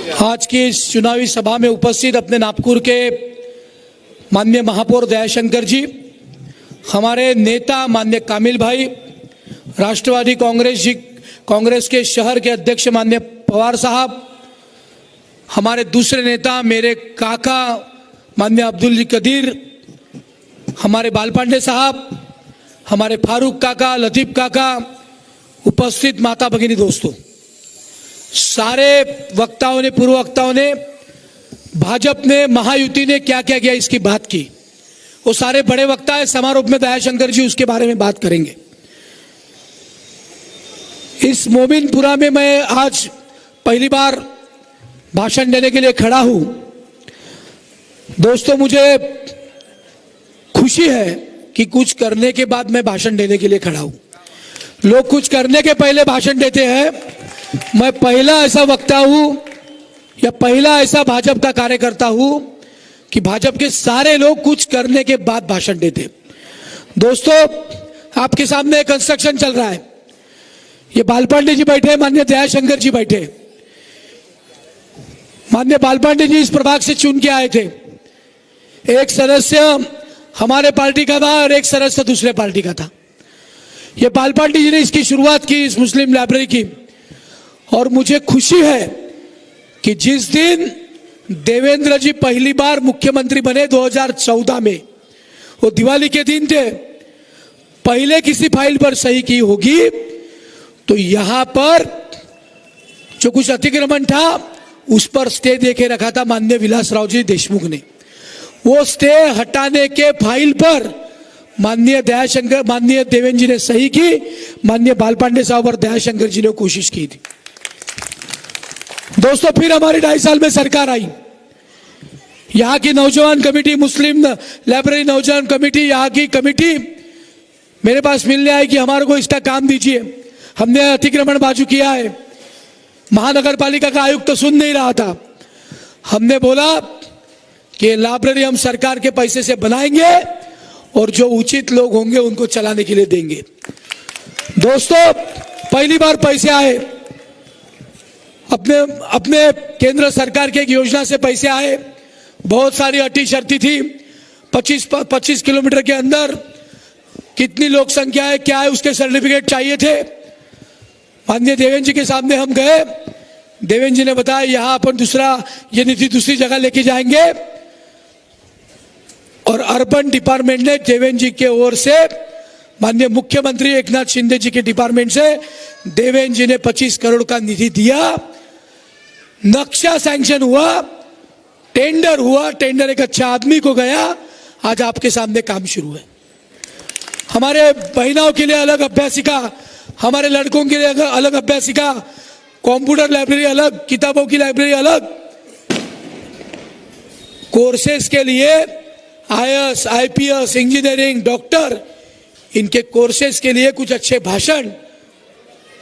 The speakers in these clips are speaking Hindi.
आज की इस चुनावी सभा में उपस्थित अपने नागपुर के माननीय महापौर दयाशंकर जी, हमारे नेता माननीय कामिल भाई, राष्ट्रवादी कांग्रेस के शहर के अध्यक्ष माननीय पवार साहब, हमारे दूसरे नेता मेरे काका माननीय अब्दुल कदीर, हमारे बालपांडे साहब, हमारे फारूक काका, लतीफ काका, उपस्थित माता भगिनी दोस्तों, सारे वक्ताओं ने, पूर्व वक्ताओं ने, भाजपा ने, महायुति ने क्या क्या किया इसकी बात की। वो सारे बड़े वक्ता है, समारोह में दयाशंकर जी उसके बारे में बात करेंगे। इस मोमिनपुरा में मैं आज पहली बार भाषण देने के लिए खड़ा हूं। दोस्तों, मुझे खुशी है कि कुछ करने के बाद मैं भाषण देने के लिए खड़ा हूं। लोग कुछ करने के पहले भाषण देते हैं। मैं पहला ऐसा वक्ता हूं या पहला ऐसा भाजपा का कार्यकर्ता हूं कि भाजपा के सारे लोग कुछ करने के बाद भाषण देते। दोस्तों, आपके सामने कंस्ट्रक्शन चल रहा है। ये बालपांडे जी बैठे, माननीय दयाशंकर जी बैठे। माननीय बालपांडे जी इस प्रभाग से चुन के आए थे। एक सदस्य हमारे पार्टी का था और एक सदस्य दूसरे पार्टी का था। ये बालपांडे जी ने इसकी शुरुआत की, इस मुस्लिम लाइब्रेरी की। और मुझे खुशी है कि जिस दिन देवेंद्र जी पहली बार मुख्यमंत्री बने 2014 में, वो दिवाली के दिन थे, पहले किसी फाइल पर सही की होगी तो यहां पर जो कुछ अतिक्रमण था उस पर स्टे देके रखा था माननीय विलासराव जी देशमुख ने। वो स्टे हटाने के फाइल पर माननीय देवेंद्र जी ने सही की, माननीय बालपांडे साहब और दयाशंकर जी ने कोशिश की थी। दोस्तों, फिर हमारी 2.5 साल में सरकार आई। यहाँ की नौजवान कमेटी, मुस्लिम लाइब्रेरी नौजवान कमेटी, यहाँ की कमेटी मेरे पास मिलने आई कि हमारे को इसका काम दीजिए। हमने अतिक्रमण बाजू किया है। महानगर पालिका का आयुक्त तो सुन नहीं रहा था। हमने बोला कि लाइब्रेरी हम सरकार के पैसे से बनाएंगे और जो उचित लोग होंगे उनको चलाने के लिए देंगे। दोस्तों, पहली बार पैसे आए, अपने केंद्र सरकार की एक योजना से पैसे आए। बहुत सारी अटी शर्ती थी। 25 किलोमीटर के अंदर कितनी लोक संख्या है, क्या है, उसके सर्टिफिकेट चाहिए थे। माननीय देवेंद्र जी के सामने हम गए। देवेंद्र जी ने बताया यहाँ अपन ये नीति दूसरी जगह लेके जाएंगे। और अर्बन डिपार्टमेंट ने देवेंद्र जी के ओर से, माननीय मुख्यमंत्री एकनाथ शिंदे जी के डिपार्टमेंट से देवेंद्र जी ने 25 करोड़ का निधि दिया। नक्शा सैंक्शन हुआ, टेंडर हुआ, टेंडर एक अच्छा आदमी को गया। आज आपके सामने काम शुरू है। हमारे बहनों के लिए अलग अभ्यासिका, हमारे लड़कों के लिए अलग अभ्यासिका, कंप्यूटर लाइब्रेरी अलग, किताबों की लाइब्रेरी अलग। कोर्सेज के लिए IAS, IPS, इंजीनियरिंग, डॉक्टर, इनके कोर्सेज के लिए कुछ अच्छे भाषण,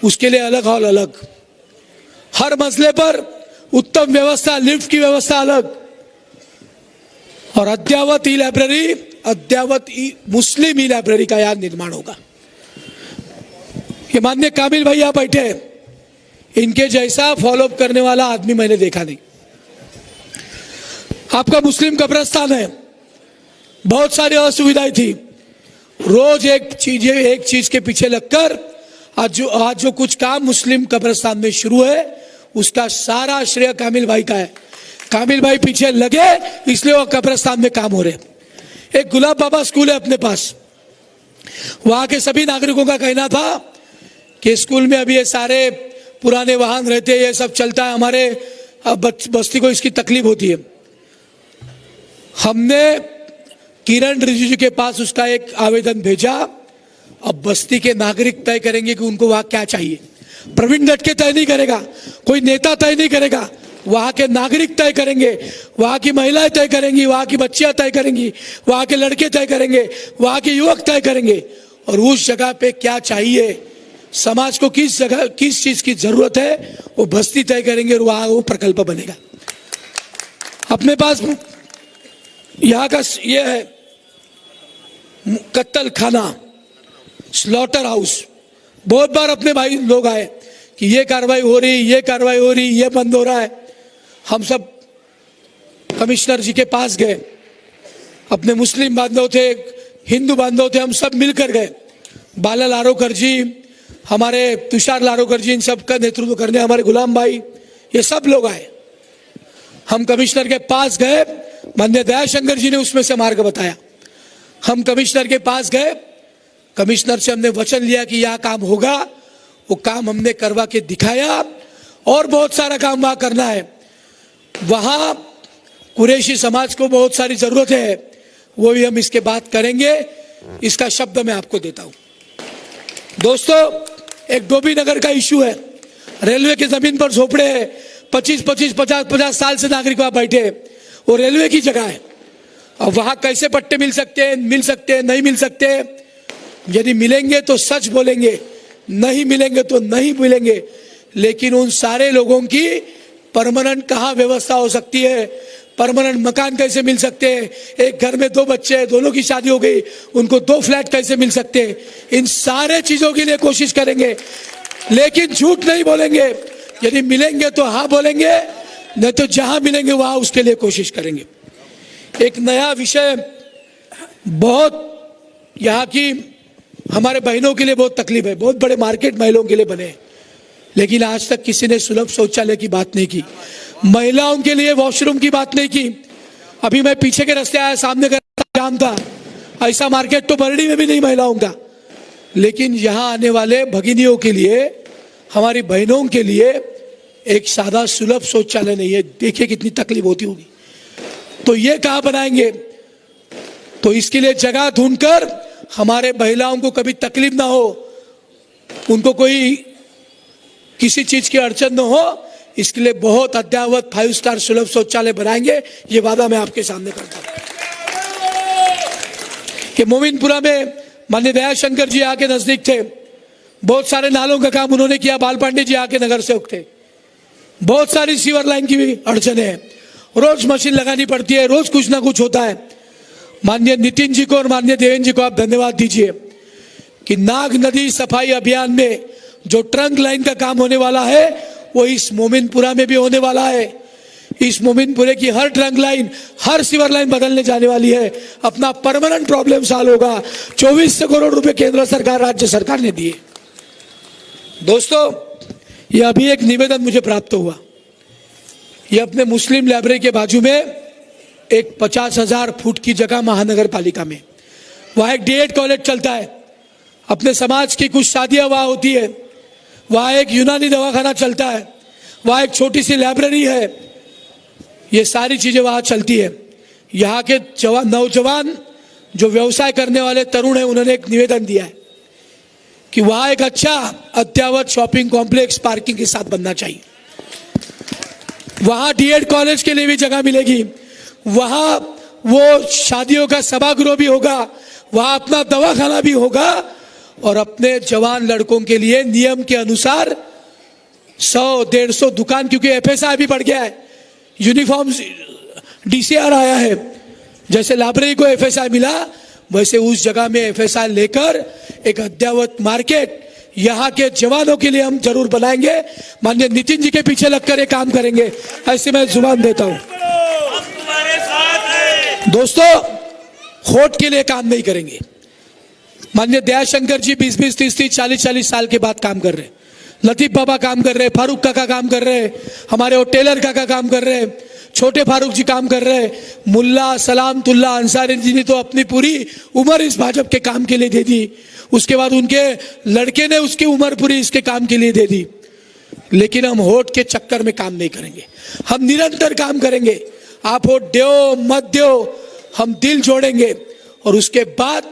उसके लिए अलग हॉल अलग। हर मसले पर उत्तम व्यवस्था, लिफ्ट की व्यवस्था अलग। और अद्यावत ई लाइब्रेरी, अद्यावत मुस्लिम ई लाइब्रेरी का यहाँ निर्माण होगा। ये माननीय कामिल भाई यहाँ बैठे हैं। इनके जैसा फॉलोअप करने वाला आदमी मैंने देखा नहीं। आपका मुस्लिम कब्रिस्तान है, बहुत सारी असुविधाएं थी। रोज एक चीज के पीछे लगकर आज जो कुछ काम मुस्लिम कब्रिस्तान में शुरू है उसका सारा श्रेय कामिल भाई का है। कामिल भाई पीछे लगे इसलिए वो कब्रिस्तान में काम हो रहे। एक गुलाब बाबा स्कूल है अपने पास। वहां के सभी नागरिकों का कहना था कि स्कूल में अभी ये सारे पुराने वाहन रहते, ये सब चलता है, हमारे बस्ती को इसकी तकलीफ होती है। हमने किरण रिजिजू के पास उसका एक आवेदन भेजा। अब बस्ती के नागरिक तय करेंगे कि उनको वहां क्या चाहिए। प्रवीण गटके तय नहीं करेगा, कोई नेता तय नहीं करेगा, वहां के नागरिक तय करेंगे। वहां की महिलाएं तय करेंगी, वहां की बच्चियां तय करेंगी, वहां के लड़के तय करेंगे, वहां के युवक तय करेंगे। और उस जगह पे क्या चाहिए, समाज को किस चीज की जरूरत है, वो बस्ती तय करेंगे और वहां वो प्रकल्प बनेगा। अपने पास यहाँ का ये है कत्तल खाना, स्लॉटर हाउस। बहुत बार अपने भाई लोग आए कि ये कार्रवाई हो रही, ये कार्रवाई हो रही, ये बंद हो रहा है। हम सब कमिश्नर जी के पास गए, अपने मुस्लिम बांधव थे, हिंदू बांधव थे, हम सब मिलकर गए। बाला लारोकर जी, हमारे तुषार लारोकर जी, इन सब का नेतृत्व करने हमारे गुलाम भाई, ये सब लोग आए। हम कमिश्नर के पास गए, माननीय दयाशंकर जी ने उसमें से मार्ग बताया। हम कमिश्नर के पास गए, कमिश्नर से हमने वचन लिया कि यह काम होगा, वो काम हमने करवा के दिखाया। और बहुत सारा काम वहां करना है। वहां कुरैशी समाज को बहुत सारी जरूरत है, वो भी हम इसके बाद करेंगे। इसका शब्द मैं आपको देता हूं। दोस्तों, एक डोबी नगर का इश्यू है, रेलवे की जमीन पर झोपड़े हैं, 50 साल से नागरिक वहां बैठे, वो रेलवे की जगह है। अब वहां कैसे पट्टे मिल सकते हैं, नहीं मिल सकते। यदि मिलेंगे तो सच बोलेंगे, नहीं मिलेंगे तो नहीं मिलेंगे। लेकिन उन सारे लोगों की परमानेंट कहाँ व्यवस्था हो सकती है, परमानेंट मकान कैसे मिल सकते हैं, एक घर में 2 बच्चे हैं, दोनों की शादी हो गई, उनको 2 फ्लैट कैसे मिल सकते हैं, इन सारे चीजों के लिए कोशिश करेंगे। लेकिन झूठ नहीं बोलेंगे। यदि मिलेंगे तो हाँ बोलेंगे, नहीं तो जहां मिलेंगे वहां उसके लिए कोशिश करेंगे। एक नया विषय, बहुत यहाँ की हमारे बहनों के लिए बहुत तकलीफ है, बहुत बड़े मार्केट महिलाओं के लिए बने, लेकिन आज तक किसी ने सुलभ शौचालय की बात नहीं की, महिलाओं के लिए वॉशरूम की बात नहीं की। अभी मैं पीछे के रास्ते आया, सामने का जाम था, ऐसा मार्केट तो बरड़ी में भी नहीं महिलाओं का। लेकिन यहाँ आने वाले भगिनियों के लिए, हमारी बहनों के लिए एक सादा सुलभ शौचालय नहीं है। देखिए कितनी तकलीफ होती होगी। तो ये कहाँ बनाएंगे? तो इसके लिए जगह ढूंढकर हमारे महिलाओं को कभी तकलीफ ना हो, उनको कोई किसी चीज की अड़चन न हो, इसके लिए बहुत अद्ययावत 5 स्टार सुलभ शौचालय बनाएंगे। ये वादा मैं आपके सामने करता हूं। कि मोमिनपुरा में माननीय दयाशंकर जी आके नजदीक थे, बहुत सारे नालों का काम उन्होंने किया। बाल पांडे जी आके नगर सेवक थे। बहुत सारी सीवर लाइन की भी अड़चन है, रोज मशीन लगानी पड़ती है, रोज कुछ ना कुछ होता है। माननीय नितिन जी को और माननीय देवेंद्र जी को आप धन्यवाद दीजिए कि नाग नदी सफाई अभियान में जो ट्रंक लाइन का काम होने वाला है, वो इस मोमिनपुरा में भी होने वाला है। इस मोमिनपुरे की हर ट्रंक लाइन, हर सीवर लाइन बदलने जाने वाली है। अपना परमानेंट प्रॉब्लम सॉल्व होगा। 2400 करोड़ रुपए केंद्र सरकार, राज्य सरकार ने दिए। दोस्तों, यह अभी एक निवेदन मुझे प्राप्त हुआ। यह अपने मुस्लिम लाइब्रेरी के बाजू में एक 50,000 फुट की जगह महानगर पालिका में, वहां एक डीएड कॉलेज चलता है। अपने समाज की कुछ शादियां वहां होती है, वहां एक यूनानी दवाखाना चलता है, वहां एक छोटी सी लाइब्रेरी है। ये सारी चीजें वहां चलती है। यहाँ के नौजवान जो व्यवसाय करने वाले तरुण हैं, उन्होंने एक निवेदन दिया है कि वहां एक अच्छा अद्ययावत शॉपिंग कॉम्प्लेक्स पार्किंग के साथ बनना चाहिए। वहां डीएड कॉलेज के लिए भी जगह मिलेगी, वहां वो शादियों का सभागृह भी होगा, वहां अपना दवाखाना भी होगा, और अपने जवान लड़कों के लिए नियम के अनुसार 100-150 दुकान, क्योंकि एफएसआई भी बढ़ गया है, यूनिफॉर्म डीसीआर आया है। जैसे लाइब्रेरी को एफएसआई मिला, वैसे उस जगह में एफएसआई लेकर एक अद्ययावत मार्केट यहाँ के जवानों के लिए हम जरूर बनाएंगे। माननीय नितिन जी के पीछे लगकर ये काम करेंगे, ऐसे मैं जुबान देता हूं। दोस्तों, खोट के लिए काम नहीं करेंगे। माननीय दयाशंकर जी 20-20, 30-30, 40-40 साल के बाद काम कर रहे हैं। लतीफ बाबा काम कर रहे हैं, फारूक काका काम कर रहे हैं, हमारे वो टेलर काका काम कर रहे हैं, छोटे फारूक जी काम कर रहे हैं, मुल्ला सलामतुल्ला अंसारी जी ने तो अपनी पूरी उम्र इस भाजपा के काम के लिए दे दी। उसके बाद उनके लड़के ने उसकी उम्र पूरी इसके काम के लिए दे दी। लेकिन हम वोट के चक्कर में काम नहीं करेंगे, हम निरंतर काम करेंगे। आप वोट दो मत दो, हम दिल जोड़ेंगे और उसके बाद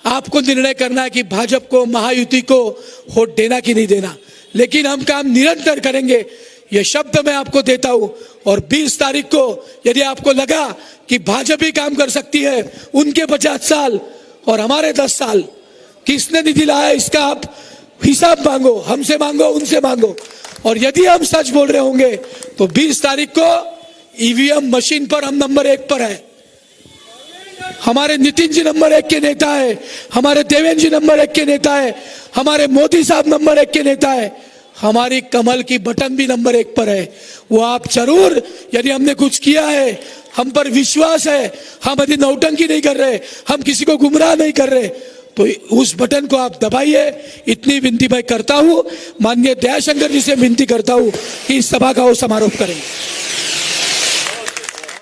आपको निर्णय करना है कि भाजपा को, महायुति को वोट देना कि नहीं देना। लेकिन हम काम निरंतर करेंगे, यह शब्द मैं आपको देता हूं। और 20 तारीख को यदि आपको लगा कि भाजपा ही काम कर सकती है, उनके 50 साल और हमारे 10 साल किसने निधि लाया, इसका आप हिसाब मांगो, हमसे मांगो, उनसे मांगो। और यदि हम सच बोल रहे होंगे तो 20 तारीख को ईवीएम मशीन पर हम नंबर 1 पर है। हमारे नितिन जी नंबर 1 के नेता है, हमारे देवेंद्र जी नंबर 1 के नेता है, हमारे मोदी साहब नंबर 1 के नेता है। हमारी कमल की बटन भी नंबर 1 पर है। वो आप जरूर, यदि हमने कुछ किया है, हम पर विश्वास है, हम यदि नौटंकी नहीं कर रहे, हम किसी को गुमराह नहीं कर रहे, तो उस बटन को आप दबाइए। इतनी विनती मैं करता हूं, माननीय दयाशंकर जी से विनती करता हूं कि इस सभा का वो समारोह करें।